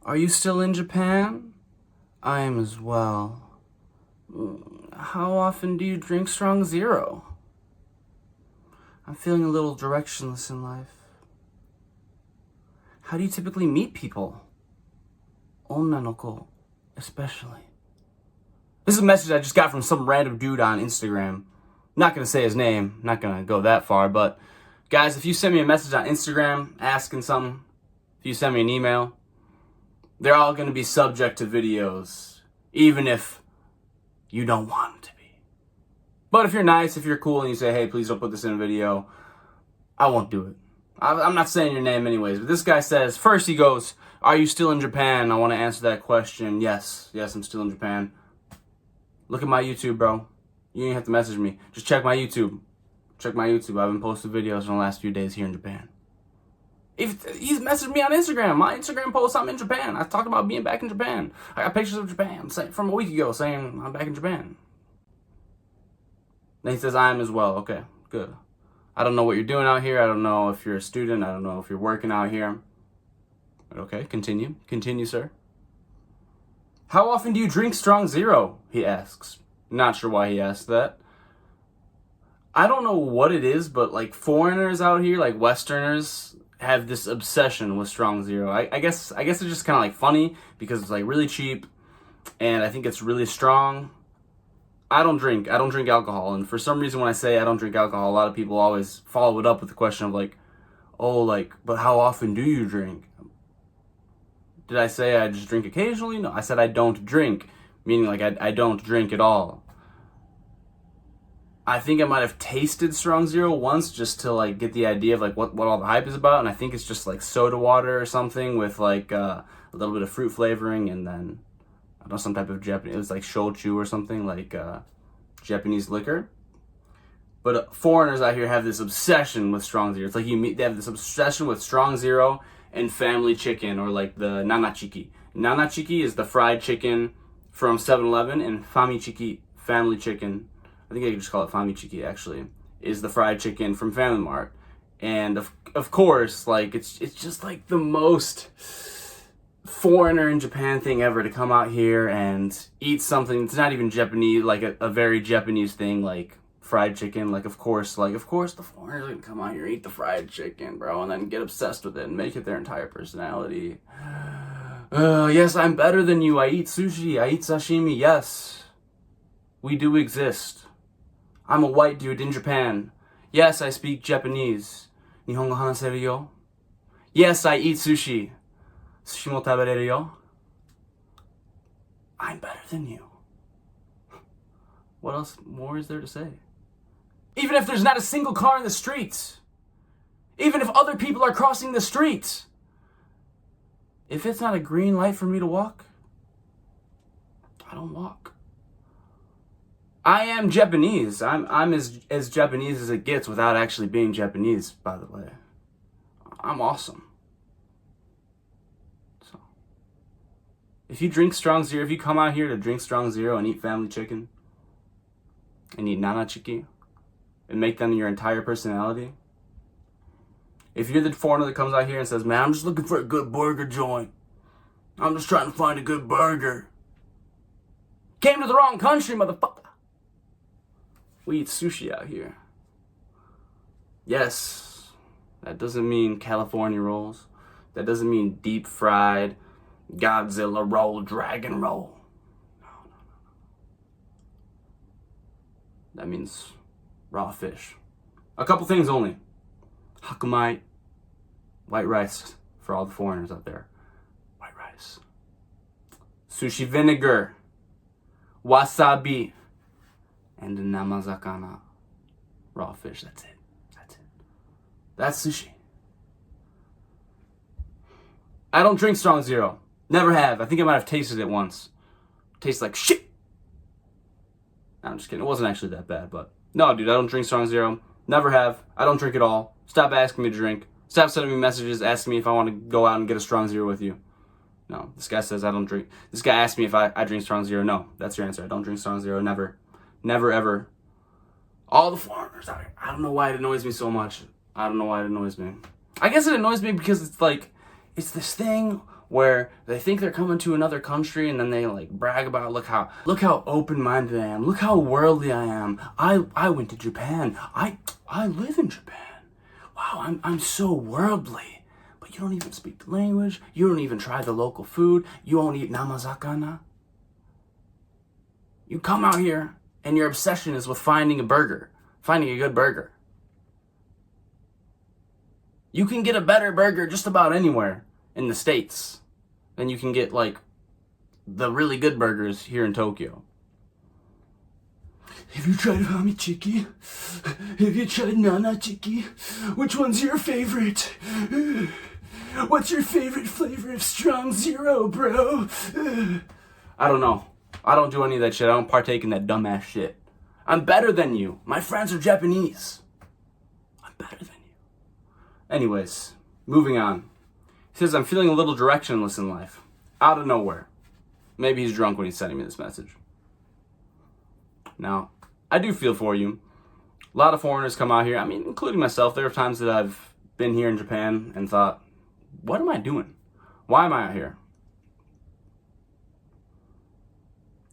Are you still in Japan? I am as well. How often do you drink strong zero? I'm feeling a little directionless in life. How do you typically meet people? Onnanoko, especially. This is a message I just got from some random dude on Instagram. Not gonna say his name, not gonna go that far, but guys, if you send me a message on Instagram asking something, if you send me an email, they're all gonna be subject to videos, even if you don't want them to be. But if you're nice, if you're cool, and you say, hey, please don't put this in a video, I won't do it. I'm not saying your name anyways, but this guy says, first he goes, are you still in Japan? I want to answer that question. Yes, I'm still in Japan. Look at my YouTube, bro. You don't have to message me. Just check my YouTube. Check my YouTube. I haven't posted videos in the last few days here in Japan. If he's messaged me on Instagram, my Instagram post, I'm in Japan. I talked about being back in Japan. I got pictures of Japan from a week ago saying I'm back in Japan. Then he says I am as well. Okay, good. I don't know what you're doing out here. I don't know if you're a student. I don't know if you're working out here. But okay, continue. Continue, sir. How often do you drink strong zero? He asks. Not sure why he asked that. I don't know what it is, but like foreigners out here, like Westerners, have this obsession with strong zero. I guess it's just kind of like funny because it's like really cheap, and I think it's really strong. I don't drink alcohol, and for some reason when I say I don't drink alcohol, a lot of people always follow it up with the question of like, oh, like, but how often do you drink? Did I say I just drink occasionally? No, I said I don't drink, meaning like I don't drink at all. I think I might have tasted strong zero once just to like get the idea of like what all the hype is about, and I think it's just like soda water or something with like a little bit of fruit flavoring, and then I don't know, some type of Japanese, it was like shochu or something, like Japanese liquor. But foreigners out here have this obsession with strong zero. It's like they have this obsession with strong zero and family chicken, or like the nanachiki. Nanachiki is the fried chicken from 7-Eleven, and famichiki, family chicken, I think I could just call it famichiki actually, is the fried chicken from Family Mart. And of course, like it's just like the most foreigner in Japan thing ever to come out here and eat something that's not even Japanese, like a very Japanese thing, like fried chicken. Like of course the foreigners are gonna come out here and eat the fried chicken, bro, and then get obsessed with it and make it their entire personality. Yes, I'm better than you. I eat sushi, I eat sashimi. Yes, we do exist. I'm a white dude in Japan. Yes, I speak Japanese. Nihongo hanaseru yo. Yes, I eat sushi. Sushi mo tabereru yo. I'm better than you. What else more is there to say? Even if there's not a single car in the streets, even if other people are crossing the streets, if it's not a green light for me to walk, I don't walk. I am Japanese. I'm as Japanese as it gets without actually being Japanese, by the way. I'm awesome. So, if you drink strong zero, if you come out here to drink strong zero and eat family chicken and eat nanachiki and make them your entire personality, if you're the foreigner that comes out here and says, man, I'm just looking for a good burger joint, I'm just trying to find a good burger, came to the wrong country, motherfucker. We eat sushi out here. Yes, that doesn't mean California rolls. That doesn't mean deep fried Godzilla roll, dragon roll. No. That means raw fish. A couple things only. Hakumai, white rice for all the foreigners out there. White rice. Sushi vinegar. Wasabi. And the namazakana, raw fish. That's it. That's sushi. I don't drink strong zero. Never have. I think I might have tasted it once. Tastes like shit. I'm just kidding. It wasn't actually that bad, but no, dude, I don't drink strong zero. Never have. I don't drink at all. Stop asking me to drink. Stop sending me messages asking me if I want to go out and get a strong zero with you. No, this guy says I don't drink. This guy asked me if I drink strong zero. No, that's your answer. I don't drink strong zero. Never. Never, ever. All the foreigners out here. I don't know why it annoys me so much. I don't know why it annoys me. I guess it annoys me because it's like, it's this thing where they think they're coming to another country and then they like brag about look how open-minded I am, look how worldly I am. I went to Japan. I live in Japan. Wow, I'm so worldly. But you don't even speak the language. You don't even try the local food. You won't eat namazakana. You come out here and your obsession is with finding a good burger. You can get a better burger just about anywhere in the States than you can get like the really good burgers here in Tokyo. Have you tried Hamichiki? Have you tried Nanachiki? Which one's your favorite? What's your favorite flavor of Strong Zero, bro? I don't know. I don't do any of that shit. I don't partake in that dumbass shit. I'm better than you. My friends are Japanese. I'm better than you. Anyways, moving on. He says, I'm feeling a little directionless in life. Out of nowhere. Maybe he's drunk when he's sending me this message. Now, I do feel for you. A lot of foreigners come out here. I mean, including myself. There are times that I've been here in Japan and thought, what am I doing? Why am I out here?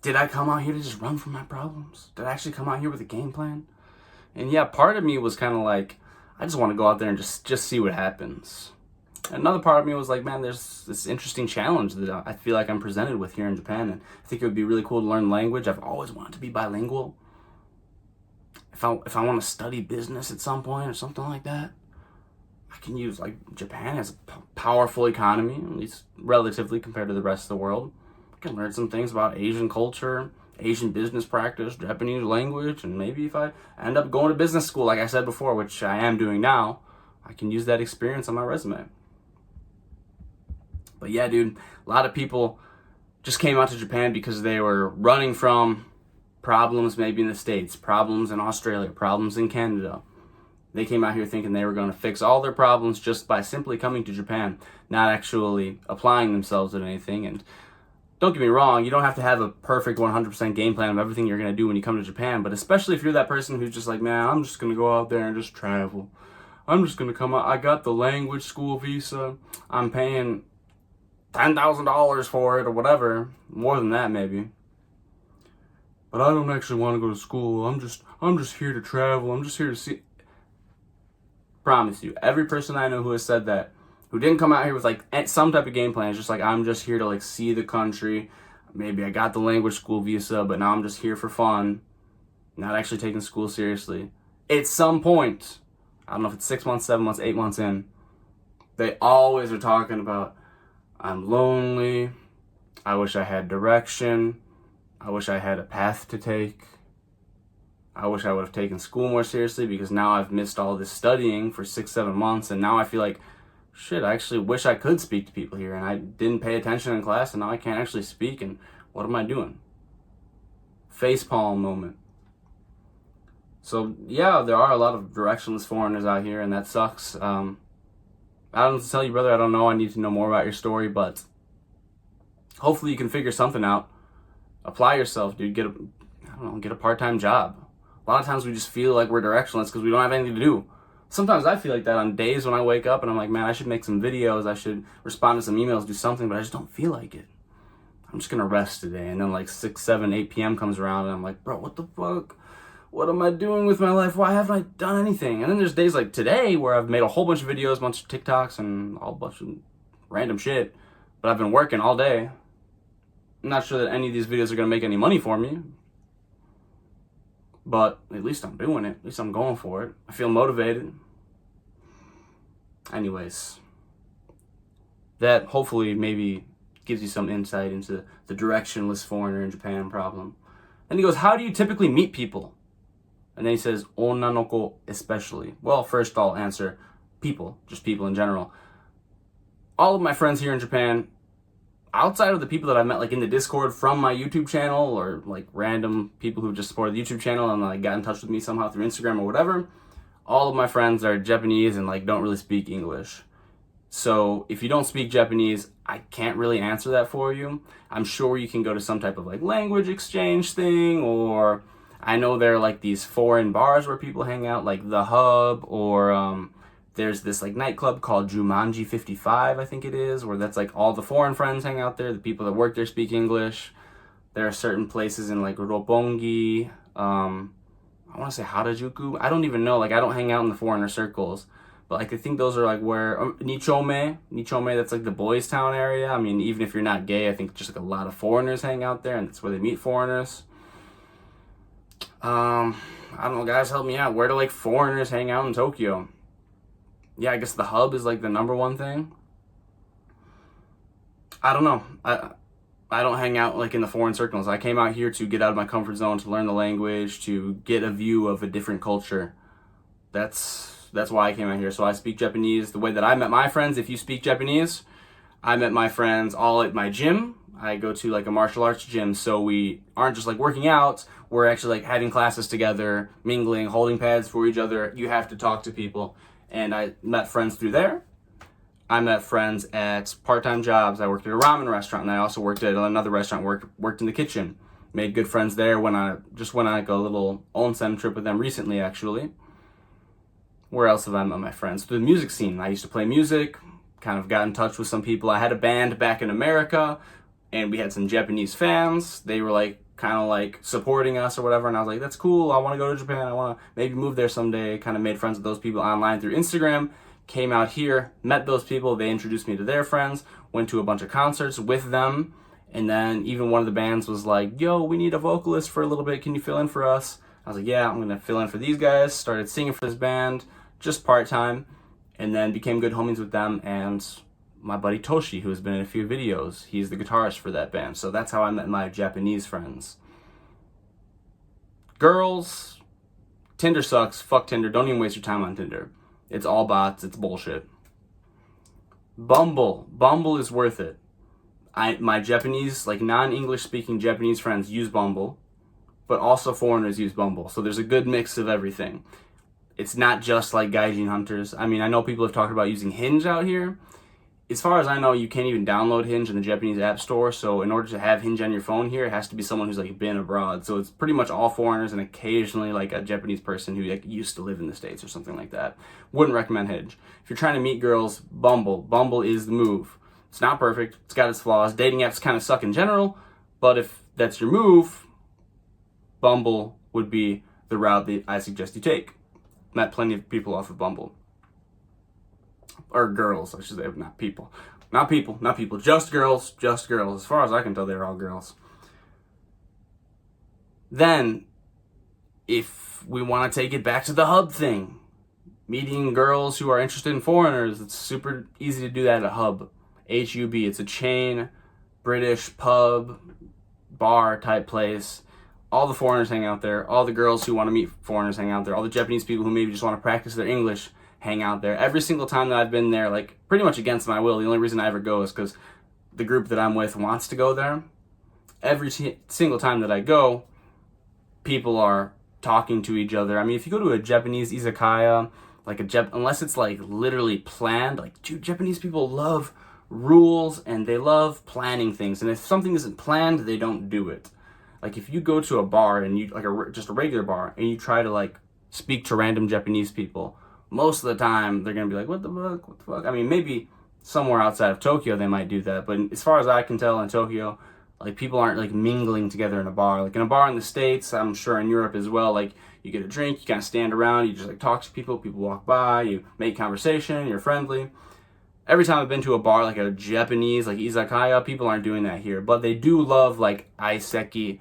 Did I come out here to just run from my problems? Did I actually come out here with a game plan? And yeah, part of me was kind of like, I just want to go out there and just see what happens. Another part of me was like, man, there's this interesting challenge that I feel like I'm presented with here in Japan, and I think it would be really cool to learn language. I've always wanted to be bilingual. If I want to study business at some point or something like that, I can use, like, Japan has a powerful economy, at least relatively compared to the rest of the world. I can learn some things about Asian culture, Asian business practice, Japanese language, and maybe if I end up going to business school, like I said before, which I am doing now, I can use that experience on my resume. But yeah, dude, a lot of people just came out to Japan because they were running from problems maybe in the States, problems in Australia, problems in Canada. They came out here thinking they were going to fix all their problems just by simply coming to Japan, not actually applying themselves at anything. And don't get me wrong, you don't have to have a perfect 100% game plan of everything you're going to do when you come to Japan, but especially if you're that person who's just like, man, I'm just going to go out there and just travel. I'm just going to come out. I got the language school visa. I'm paying $10,000 for it or whatever. More than that, maybe. But I don't actually want to go to school. I'm just here to travel. I'm just here to see. Promise you, every person I know who has said that, who didn't come out here with like some type of game plan, is just like, I'm just here to like see the country. Maybe I got the language school visa, but now I'm just here for fun. Not actually taking school seriously. At some point, I don't know if it's 6 months, 7 months, 8 months in, they always are talking about, I'm lonely. I wish I had direction. I wish I had a path to take. I wish I would have taken school more seriously because now I've missed all this studying for 6, 7 months. And now I feel like, shit, I actually wish I could speak to people here. And I didn't pay attention in class and now I can't actually speak. And what am I doing? Facepalm moment. So yeah, there are a lot of directionless foreigners out here and that sucks. I don't know what to tell you, brother. I don't know. I need to know more about your story, but hopefully you can figure something out. Apply yourself, dude. Get a part-time job. A lot of times we just feel like we're directionless because we don't have anything to do. Sometimes I feel like that on days when I wake up and I'm like, man, I should make some videos. I should respond to some emails, do something, but I just don't feel like it. I'm just going to rest today. And then like 6, 7, 8 p.m. comes around and I'm like, bro, what the fuck? What am I doing with my life? Why haven't I done anything? And then there's days like today where I've made a whole bunch of videos, a bunch of TikToks, and a bunch of random shit. But I've been working all day. I'm not sure that any of these videos are going to make any money for me. But at least I'm doing it. At least I'm going for it. I feel motivated. Anyways. That hopefully maybe gives you some insight into the directionless foreigner in Japan problem. And he goes, how do you typically meet people? And then he says, onnanoko especially. Well, first I'll answer people, just people in general. All of my friends here in Japan, outside of the people that I met like in the Discord from my YouTube channel or like random people who just supported the YouTube channel and like got in touch with me somehow through Instagram or whatever, all of my friends are Japanese and like don't really speak English. So if you don't speak Japanese, I can't really answer that for you. I'm sure you can go to some type of like language exchange thing, or I know there are like these foreign bars where people hang out, like the Hub or There's this like nightclub called Jumanji 55, I think it is, where that's like all the foreign friends hang out there. The people that work there speak English. There are certain places in like Roppongi. I want to say Harajuku. I don't even know. Like I don't hang out in the foreigner circles, but like I think those are like where Nichome. That's like the boys' town area. I mean, even if you're not gay, I think just like a lot of foreigners hang out there, and that's where they meet foreigners. I don't know, guys, help me out. Where do like foreigners hang out in Tokyo? Yeah, I guess the hub is like the number one thing. I don't know. I don't hang out like in the foreign circles. I came out here to get out of my comfort zone, to learn the language, to get a view of a different culture. That's why I came out here. So I speak Japanese the way that I met my friends. If you speak Japanese, I met my friends all at my gym. I go to like a martial arts gym, so we aren't just like working out. We're actually like having classes together, mingling, holding pads for each other. You have to talk to people. And I met friends through there. I met friends at part-time jobs. I worked at a ramen restaurant, and I also worked at another restaurant, worked in the kitchen. Made good friends there when I went on like a little onsen trip with them recently, actually. Where else have I met my friends? Through the music scene. I used to play music, kind of got in touch with some people. I had a band back in America, and we had some Japanese fans. They were like kind of like supporting us or whatever, and I was like, that's cool, I want to go to Japan, I want to maybe move there someday. Kind of made friends with those people online through Instagram, came out here, met those people, they introduced me to their friends, went to a bunch of concerts with them, and then even one of the bands was like, yo, we need a vocalist for a little bit, can you fill in for us? I was like, yeah, I'm gonna fill in for these guys. Started singing for this band, just part-time, and then became good homies with them. And my buddy Toshi, who has been in a few videos, he's the guitarist for that band. So that's how I met my Japanese friends. Girls, Tinder sucks. Fuck Tinder. Don't even waste your time on Tinder. It's all bots. It's bullshit. Bumble is worth it. My Japanese, like non-English speaking Japanese friends use Bumble, but also foreigners use Bumble. So there's a good mix of everything. It's not just like gaijin hunters. I mean, I know people have talked about using Hinge out here. As far as I know, you can't even download Hinge in the Japanese app store. So in order to have Hinge on your phone here, it has to be someone who's like been abroad. So it's pretty much all foreigners and occasionally like a Japanese person who like used to live in the States or something like that. Wouldn't recommend Hinge. If you're trying to meet girls, Bumble is the move. It's not perfect. It's got its flaws. Dating apps kind of suck in general, but if that's your move, Bumble would be the route that I suggest you take. Met plenty of people off of Bumble. Or girls, I should say, not people. Not people. Just girls. As far as I can tell, they're all girls. Then, if we want to take it back to the hub thing, meeting girls who are interested in foreigners, it's super easy to do that at a hub. HUB, it's a chain, British pub, bar type place. All the foreigners hang out there. All the girls who want to meet foreigners hang out there. All the Japanese people who maybe just want to practice their English hang out there. Every single time that I've been there, like pretty much against my will, the only reason I ever go is because the group that I'm with wants to go there. Every single time that I go, people are talking to each other. I mean, if you go to a Japanese izakaya, like unless it's like literally planned, like dude, Japanese people love rules and they love planning things. And if something isn't planned, they don't do it. Like if you go to a bar and you like just a regular bar and you try to like speak to random Japanese people, most of the time they're gonna be like, what the fuck? I mean, maybe somewhere outside of Tokyo they might do that, but as far as I can tell in Tokyo, like people aren't like mingling together in a bar. Like in a bar in the States, I'm sure in Europe as well, like you get a drink, you kind of stand around, you just like talk to people walk by, you make conversation, you're friendly. Every time I've been to a bar, like a Japanese, like izakaya, people aren't doing that here, but they do love like isekiya,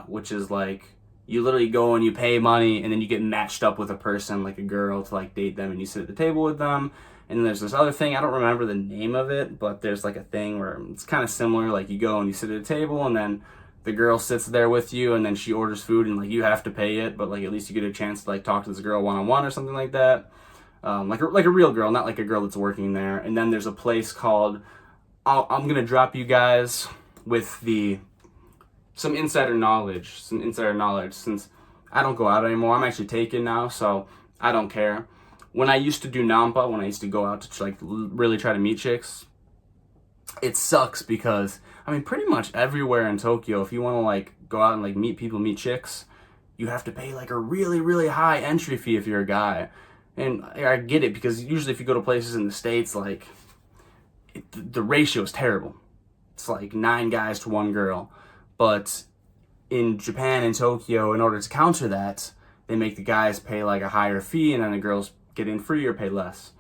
which is like, you literally go and you pay money and then you get matched up with a person, like a girl, to like date them, and you sit at the table with them. And then there's this other thing, I don't remember the name of it, but there's like a thing where it's kind of similar, like you go and you sit at a table and then the girl sits there with you and then she orders food and like you have to pay it, but like at least you get a chance to like talk to this girl one-on-one or something like that. Like a real girl, not like a girl that's working there. And then there's a place called, I'm gonna drop you guys with some insider knowledge, since I don't go out anymore. I'm actually taken now, so I don't care. When I used to do Nampa, when I used to go out to like really try to meet chicks, it sucks because, I mean, pretty much everywhere in Tokyo, if you want to like go out and like meet people, meet chicks, you have to pay like a really, really high entry fee if you're a guy. And I get it, because usually if you go to places in the States, like, the ratio is terrible. It's like 9 guys to 1 girl. But in Japan and Tokyo, in order to counter that, they make the guys pay like a higher fee, and then the girls get in free or pay less.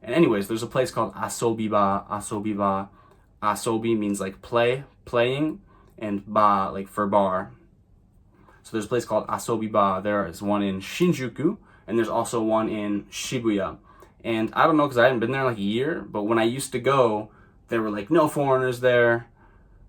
And anyways, there's a place called asobiba. Asobi means like playing, and ba like for bar. So there's a place called Asobiba. There is one in Shinjuku, and there's also one in Shibuya. And I don't know, because I hadn't been there in like a year, but when I used to go, there were like no foreigners there.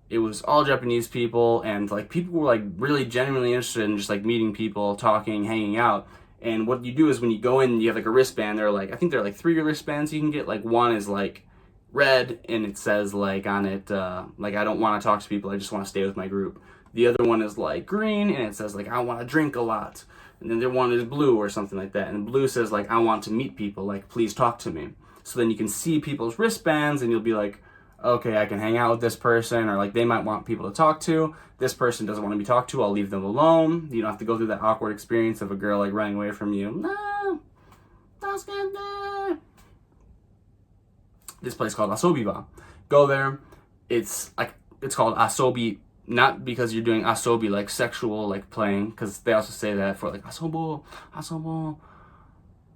It was all Japanese people, and like people were like really genuinely interested in just like meeting people, talking, hanging out. And what you do is when you go in, you have like a wristband. There are like, I think there are like 3 wristbands you can get. Like one is like red, and it says like on it, like, I don't want to talk to people, I just want to stay with my group. The other one is like green, and it says like, I want to drink a lot. And then the one is blue or something like that. And blue says like, I want to meet people, like, please talk to me. So then you can see people's wristbands, and you'll be like, okay, I can hang out with this person, or like they might want people to talk to. This person doesn't want to be talked to, I'll leave them alone. You don't have to go through that awkward experience of a girl like running away from you. No, that's good. This place called Asobiba. Go there. It's called Asobi, not because you're doing asobi like sexual, like playing, because they also say that for like asobu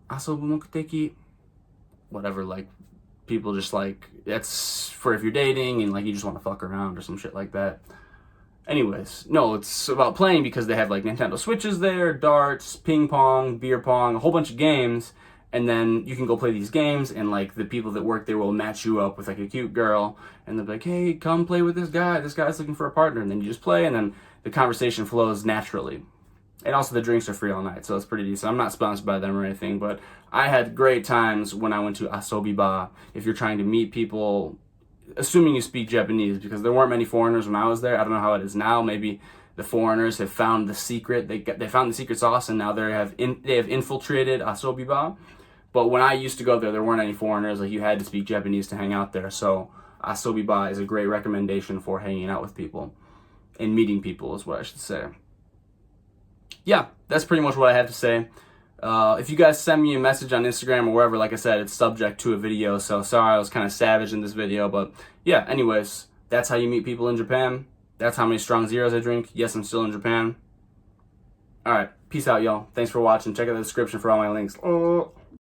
mokuteki, whatever, like people just like, that's for if you're dating and like you just want to fuck around or some shit like that. Anyways, no, it's about playing, because they have like Nintendo Switches there, darts, ping pong, beer pong, a whole bunch of games. And then you can go play these games, and like the people that work there will match you up with like a cute girl, and they'll be like, hey, come play with this guy. This guy's looking for a partner. And then you just play, and then the conversation flows naturally. And also the drinks are free all night, so it's pretty decent. I'm not sponsored by them or anything, but I had great times when I went to Asobiba. If you're trying to meet people, assuming you speak Japanese, because there weren't many foreigners when I was there. I don't know how it is now. Maybe the foreigners have found the secret. They found the secret sauce, and now they have infiltrated Asobiba. But when I used to go there weren't any foreigners. Like, you had to speak Japanese to hang out there. So Asobiba is a great recommendation for hanging out with people and meeting people, is what I should say. Yeah, that's pretty much what I have to say. If you guys send me a message on Instagram or wherever, like I said, it's subject to a video. So sorry I was kind of savage in this video. But yeah, anyways, that's how you meet people in Japan. That's how many strong zeros I drink. Yes, I'm still in Japan. All right, peace out, y'all. Thanks for watching. Check out the description for all my links. Oh.